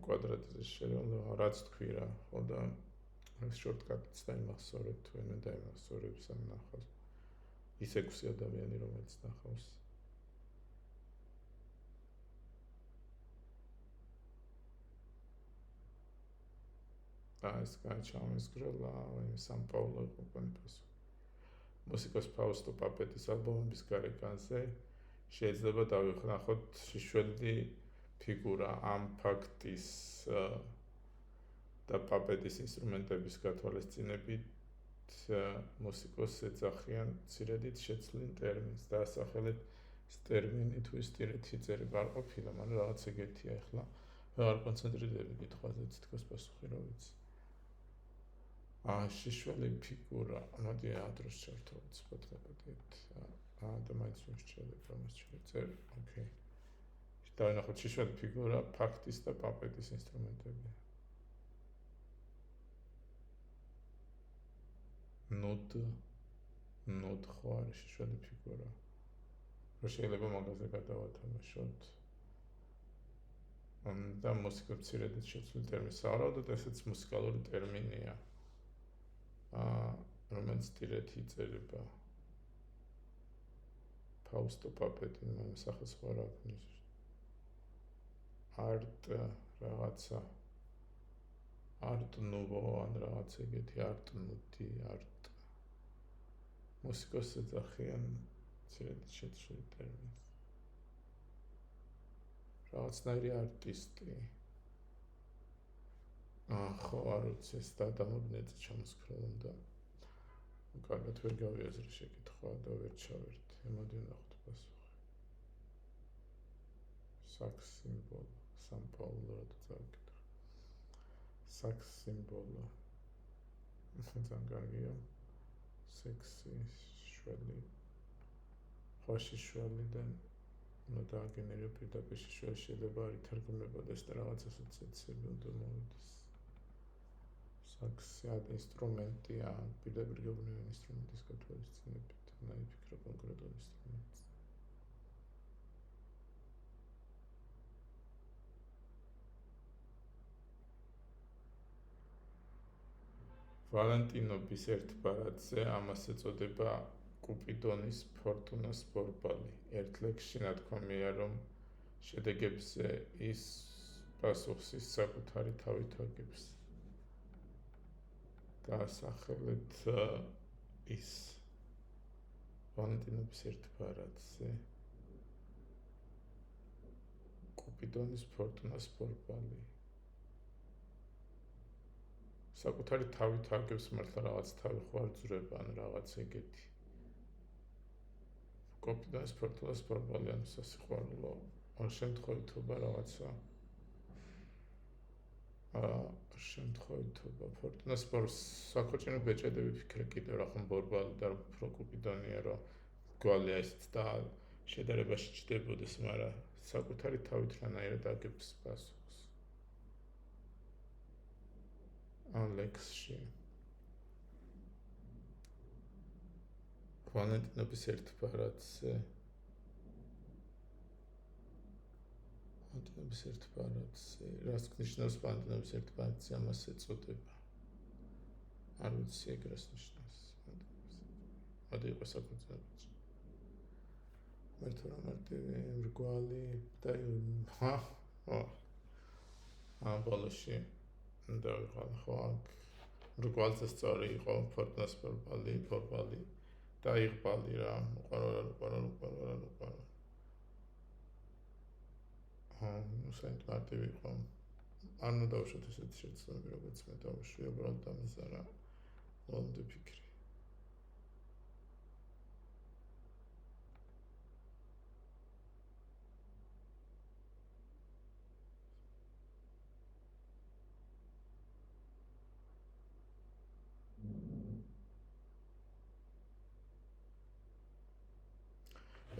კვადრატზე შეიძლება რაც თქვი რა, ხო და ეს შორტკატიც დაიმახსოვრეთ თუ ემე დაიმახსოვრებს ამ ნახავს. ის 6 ადამიანი რომელიც ნახავს. ეს გაჩამის გროლა, სან პაულო კომპანიას. მუსიკოს ფაუსტო პაპეტის ალბომების გარეკანზე შეიძლება დავიხნახოთ შიშველი ფიგურა ამ ფაქტის და პაპეტის ინსტრუმენტების გათვალისწინებით მუსიკოს ეძახიან ცირედით შეცვლილ ტერმინს და ასახელეთ ტერმინი თუ ის ტირეთი წერება არ ყოფილა, მაგრამ რაღაც ეგეთია ახლა ვეღარ კონცენტრირდები კითხვაზე თითქოს პასუხი რა ვიცი. შიშველი ფიგურა, მოდი ადროს ჩართო ვცხოვრთ გადაგეთ. და მაინც ვიშჩელებ რომ შეწერ. ოკეი. დავინახოთ შიშველი ფიგურა, ფაქტის და პაპეტის ინსტრუმენტები. ნოდ ხო არის შიშველი ფიგურა. რომ შეიძლება მაგაზე გადავათამაშოთ. და მუსიკოს ცირედით შეცვლილ ტერმინს ავრავდოთ, ესეც მუსიკალური ტერმინია. რომელიც ტირეთი წერება. ფაუსტო პაპეტი სახელს ხო რა აქვს. არტ რაღაცა. არტ ნუვო ან რაღაც ეგეთი არტ ნუტი, არტ. მუსიკოს ეძახიან ცირედით შეცვლილ ტერმინს. რაღაცნაირი არტისტი. ხო არ ვიცი ეს დამაბნეწე ჩამოსქროლამ და კარგად ვერ გავიაზრე შეკითხვა და ვერ ჩავერთ. მოდი ვნახოთ პასუხი. საქს სიმბოლო, სან პაულო რა წავიკითხე. საქს სიმბოლო. ძალიან კარგია. სექსი, შველი. ხოში შველიდან ნუ დააგენერირებ პირდაპირ შველი შეიძლება არ ითარგმნებოდეს და რაღაც ასოციაციები უნდა მოვიდეს. საქსია ინსტრუმენტია, პირდაპირ გეუბნები ინსტრუმენტის გათვალისწინებით, ნაიფიქრო კონკრეტულ ინსტრუმენტს. ვალენტინობის ერთ ბარათზე ამას ეწოდება კუპიდონის ფორტუნას ბორბალი. ერთ ლექსში ნათქვამია, რომ შედეგებზე ის პასუხს ის საკუთარი თავით აგებს. დაასახელეთ ის ვალენტინობის ერთ ბარათზე კუპიდონის ფორტუნას ბორბალი. საკუთარი თავით აგებს მართლა რაღაც თავი ხო არ ძვრება ან რაღაც ეგეთი. კუპიდონის ფორტუნას ბორბალი ან სასიყვარულო ან შემთხვევითობა რაღაცა. შემთხვევითობა ფორტუნას საკოჭინო ბეჭედები ფიქრე კიდევ რა ხომ ბორბალი და უფრო კუპიდონია რომ გვალია ისიც და შედარებაში ჩდებოდეს, მაგრამ საკუთარი თავით რანაირად აგებს პასუხს. ალექსში ვალენტინობის ერთ ბარათზე პანტენების ერთბარათზე. რას ნიშნავს პანტენების ერთბარათზე? ამას ეწოდება. არ ვიცი ეგ რას ნიშნავს. მოდი იყო საკუთრებით. მერტო რა მარტივი მრგვალი და ბოლოში და ხო აქ მრგვალზე სწორი იყო ფორტნას ფორბალი და იღბალი რა უყარა საერთოდ მარტივი იყო არ უნდა დავუშვათ ესეთი შეცდომები როგორც მე დავუშვი უბრალოდ ამისა რა ლონდე ფიქრი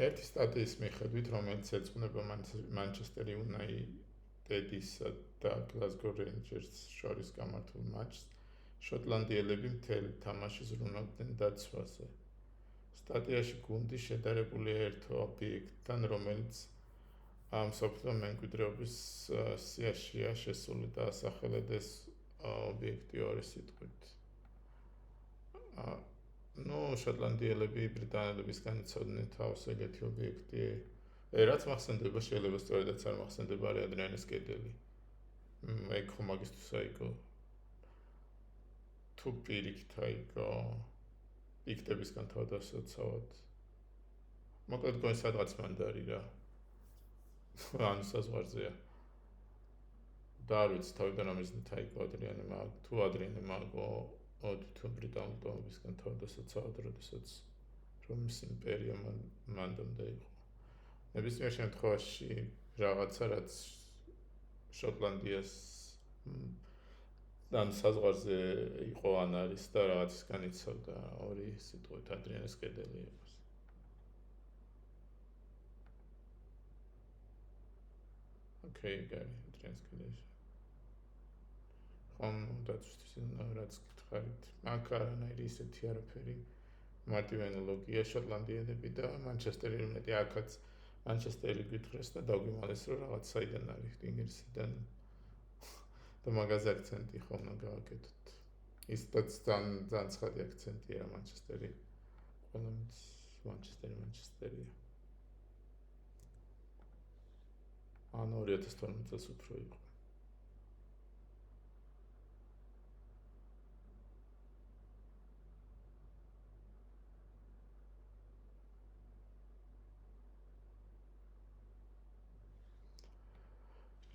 ერთი სტატიის მიხედვით, რომელიც ეძღვნება მანჩესტერ იუნაიტედისა და გლაზგო რეინჯერსის შორის გამართულ მატჩს, შოტლანდიელები მთელი თამაში ზრუნავდნენ დაცვაზე. სტატიაში გუნდი შედარებულია ერთ ობიექტთან, რომელიც მსოფლიო მემკვიდრეობის სიაშია შესული და ასახელეთ ეს ობიექტი ორი სიტყვით. შოტლანდიელები ბრიტანელებისგან იცოდნენ თავს ეგეთი ობიექტი. რაც მახსენდება, შეიძლება სწორედაც არ მახსენდება არის ადრიანის კედელი. ეგ ხო მაგისთვის აიგო. თუ პირიქით აიგო, პიქტებისგან თავდასაცავად. მოკლედ გონი სადღაც მანდარი რა. ანუ საზღვარზეა. და არ ვიცი თავიდან ამიზნით აიგო ადრიანე, მაგრამ თუ ადრიანე მაგო თუ ბრიტანულ ტომებისგან თავდასაცავად, როდესაც რომის იმპერია მანდამდე იყო. ნებისმიერ შემთხვევაში რაღაცა, რაც შოტლანდიას ან საზღვარზე იყო ან არის და რაღაცისგან იცავდა ორი სიტყვით ადრიანეს კედელი იყოს. ოკეი, გარი, ადრიანეს კედელი. ხომ დაცვისთვის რაც გითხარით. აქ არანაირი ისეთი არაფერი მარტივი ანალოგია შოტლანდიელები და მანჩესტერ იუნაიტედი აქაც მანჩესტერი გითხრეს და დაგვიმალეს რომ რაღაც საიდან არის ინგლისიდან და მაგაზე აქცენტი ხომ უნდა გავაკეთოთ. ისიც ძალიან ცხადი აქცენტია მანჩესტერი. ყველამიც მანჩესტერია. ან 2012 წელს უფრო იყო.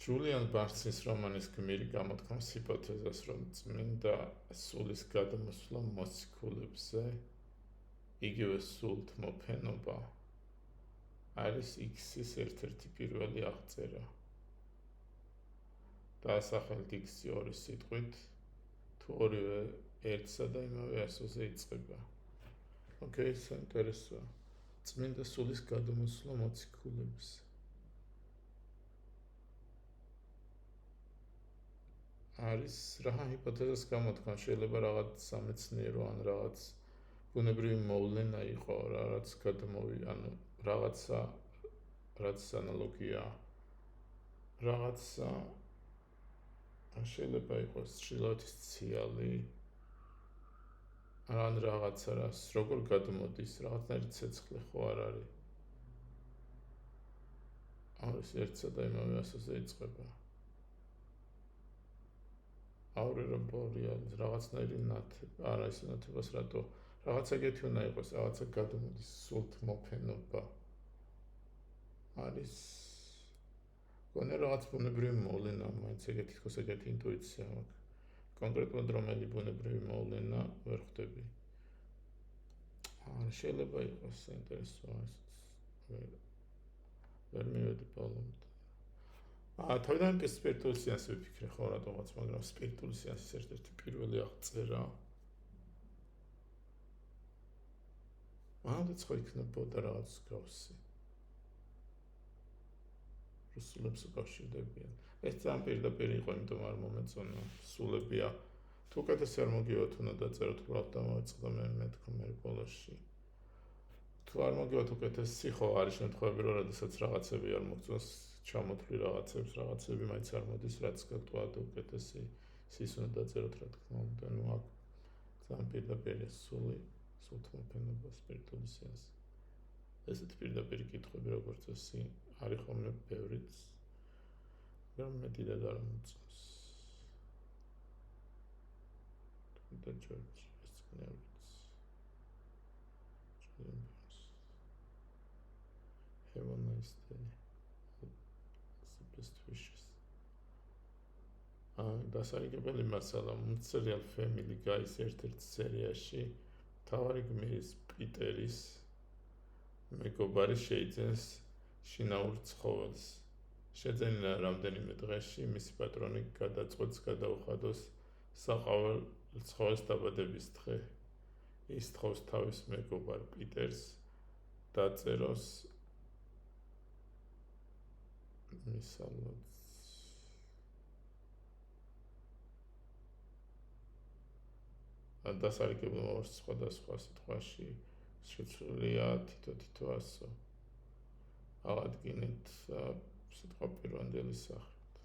ჯულიან ბარცის რომანის გმირი გამოთქვამს ჰიპოთეზას, რომ წმინდა სულის გადამოსვლა მოციქულებზე, იგივე სულთმოფენობა, არის X-ის ერთ-ერთი პირველი აღწერა. დაასახელეთ X-ი ორი სიტყვით, თუ ორივე ერთსა და იმავე ასოზე იწყება. ოკეი, საინტერესოა. წმინდა სულის გადამოსვლა მოციქულებზე. არის რა ჰიპოთეზას გამოთქვა, შეიძლება რაღაც სამეცნიერო ან რაღაც ბუნებრივი მოვლენა იყო, რაღაც ანუ რაღაცა რაც ანალოგია რაღაცა შეიძლება იყოს ჩრდილოეთის ციალი ან რაღაცა რას როგორ გადმოდის რაღაცნაირი ცეცხლი ხო არ არის არის ერთსა და იმავე ასოზე იწყება აურერა ბორიალის რაღაცნაირი არა ის ნათებას რატო რაღაცა ეგეთი უნდა იყოს რაღაცა გადმოდის სულთმოფენობა არის გონე რაღაც ბუნებრივი მოვლენა მაინც ეგეთი თქოს ეგეთი ინტუიცია მაქვს კონკრეტულად რომელი ბუნებრივი მოვლენა ვერ ხვდები შეიძლება იყოს საინტერესო ვერ მივედი ბოლომდე თავიდან სპირიტული სეანსი ვიფიქრე ხო რატომაც, მაგრამ სპირიტული სეანსის ერთ-ერთი პირველი აღწერა. მანდაც ხო იქნებოდა რაღაც გავსი. რუსულებს უკავშირდებიან. ეს ძალიან პირდაპირ იყო, იმიტომ არ მომეწონა სულებია. თუ უკეთესი არ მოგივათ, უნდა დაწეროთ უბრალოდ დამავიწყდა მე თქვა მე ბოლოში. თუ არ მოგივათ უკეთესი ხო არის შემთხვევები, რომ როდესაც რაღაცები არ მოგწონს ჩამოთვლი რაღაცები მაინც არ მოდის, რაც გეტყვათ უკეთესი სისუნო დაწეროთ, რა თქმა უნდა. ნუ აქ ძალიან პირდაპირ სული სულთმოფენობა სპირიტული სეანსი. ესეთი პირდაპირი კითხვები, როგორც წესი, არის ხოლმე ბევრიც, მაგრამ მეტიდად არ მოწონს. თუმცა ჯორჯ ეს წინააღმდეგ. Have a nice day. The best wishes. დასარიგებელი მასალა serial Family Guy-ის ერთ-ერთ სერიაში მთავარი გმირის პიტერის მეგობარი შეიძენს შინაურ ცხოველს. შეძენილ რამდენიმე დღეში მისი პატრონი გადაწყვეტს გადაუხადოს საყაվել ცხოველს დაბადების დღე. ის თხოვს თავის მეგობარ პიტერს დაწეროს მისალოც დასარიგებულ მოვარს სხვადასხვა სიტყვაში შეცვლილია თითო ასო. აღადგინეთ სიტყვა პირვანდელი სახით.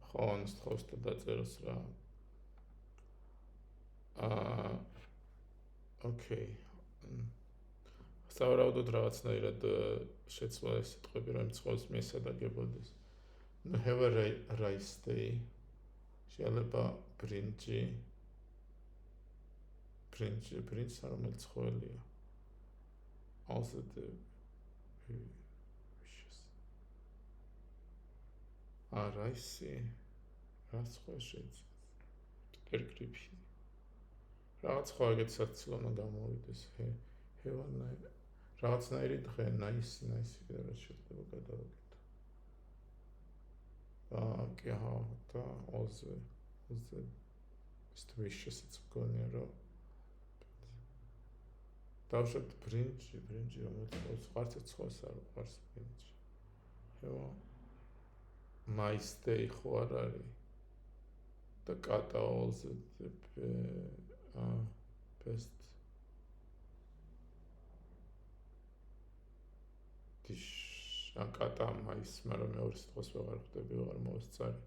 ხო, ამის თხოვს და დაწეროს რა. ოკეი. სავარაუდოდ რაღაცნაირად შეცვლა ეს სიტყვები, რომ ცხოველს მიესადაგებოდეს. ნუ have a nice day. შეიძლება ბრინჯი რომელიც ცხოველია. Also the wishes. რაისი რა სხვა შეიძლება. პიტერ გრიფინი. რაღაც სხვა ეგეთ საცილონა გამოვიდეს. რაღაცნაირი დღე, nice კიდევ შეიძლება გადავაკეთო. კი ახლა და also wishes-იც მგონია რომ დავშოთ ბრინჯი რომელიც ხარც ცხოველს არ უყვარს ბრინჯი. My stay ხო არ არის და კატა also the best dish. კატა მაის, მაგრამ მეორე სიტყვას ვეღარ ხვდები, ვეღარ მოვესწარი.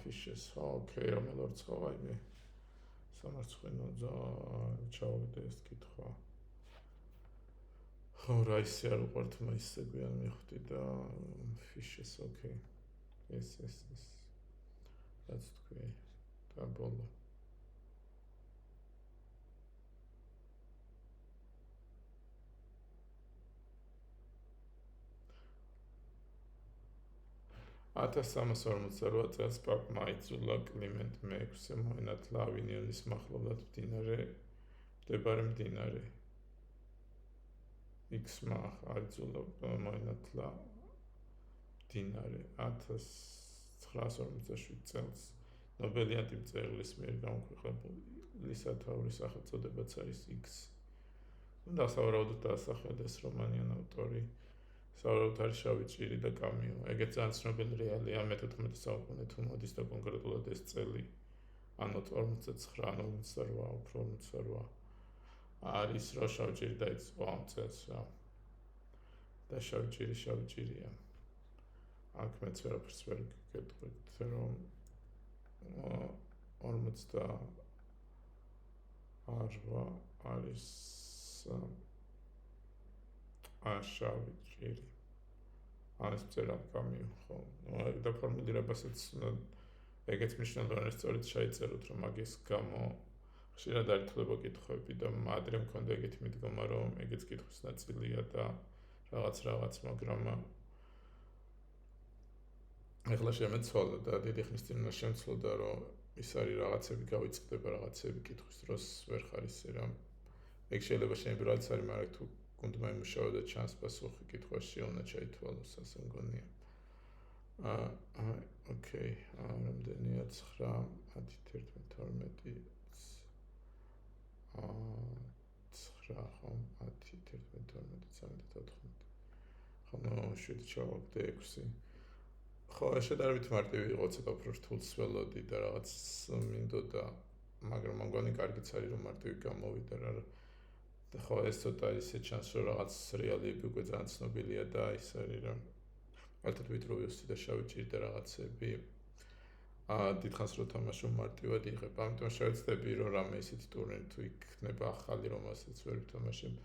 fishes, okay, რომელ ორ ცხოვაიმე სამარცხვინო ჩავაგდე ეს კითხვა. ხო, რაისი არ უყვართ მაისზე გვიან მივხვდი და fishes, okay. Yes. რაც თქვი და ბოლო. Ata 348 წელს პაპმა აიძულა კლიმენტ მე-6-ე მოენათლა ავინიონის მახლობლად მდებარე მდინარე. X-მა აიძულა მოენათლა მდინარე 1947 წელს ნობელიანტი მწერლის მიერ გამოქვეყნებული სათაურის სახელწოდებაც არის X. უნდა სავარაუდოდ დაასახელეს რომანიან ავტორი. სავარაუდოდ არის შავი ჭირი და კამიო. ეგეც ძალიან ცნობილი რეალია მე-14 საუკუნე თუ მოდის და კონკრეტულად ეს წელი ანუ 49 ანუ 48 უფრო 48 არის რომ შავი ჭირი დაიწყო ამ წელს რა. და შავი ჭირია. აქ მეც ვერაფერს ვერ გეტყვით რომ 48 არის შავი ჭირი. ეს წერა კამიო ხო. და ფორმულირებასაც ეგეც მნიშვნელოვანია სწორედ შეიწეროთ რომ მაგის გამო ხშირად არ ითვლება კითხვები და ადრე მქონდა ეგეთი მიდგომა რომ ეგეც კითხვის ნაწილია და რაღაც მაგრამ ეხლა შემეცვალა და დიდი ხნის წინ შემცვლოდა რომ ის არის რაღაცები გავიწყდება რაღაცები კითხვის დროს ვერ ხარ ისე რომ ეგ შეიძლება შეიძლება არის მაგრამ თუ გუნდმა იმუშავა და ჩანს პასუხი კითხვაში უნდა ჩაითვალოს ასე მგონია. ოკეი, რამდენია 9, 10, 11, 12 9 ხო 10, 11, 12, 13, 14 ხო ნუ 7 ჩავაგდე 6 ხო შედარებით მარტივი იყო ცოტა უფრო რთულს ველოდი და რაღაც მინდოდა მაგრამ მგონი კარგიც არის რომ მარტივი გამოვიდა რა და ხო ეს ცოტა ისე ჩანს რომ რაღაც რეალიები უკვე ძალიან ცნობილია და ის არის რომ ერთად ვიტრუვიუსი და შავი ჭირი და რაღაცები დიდხანს რო თამაში მარტივად იღებ. ამიტომ შევეცდები რომ რამე ისეთი ტურნირი თუ იქნება ახალი რომელსაც ვერ ვთამაშებ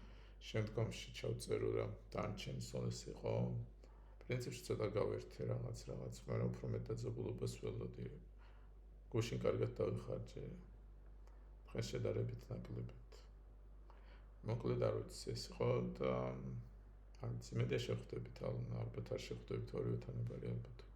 შემდგომში ჩავწერო რა დანარჩენი სოლეს იყო. პრინციპში ცოტა გავერთე რაღაც, მაგრამ უფრო მეტ დაძაბულობას ველოდი. გუშინ კარგად დავიხარჯე. დღეს შედარებით ნაკლებად. მოკლედ არ ვიცი ეს იყო და არ ვიცი, მედია შევხვდებით ალბათ არ შევხვდებით ორივე თანაბარი ალბათ.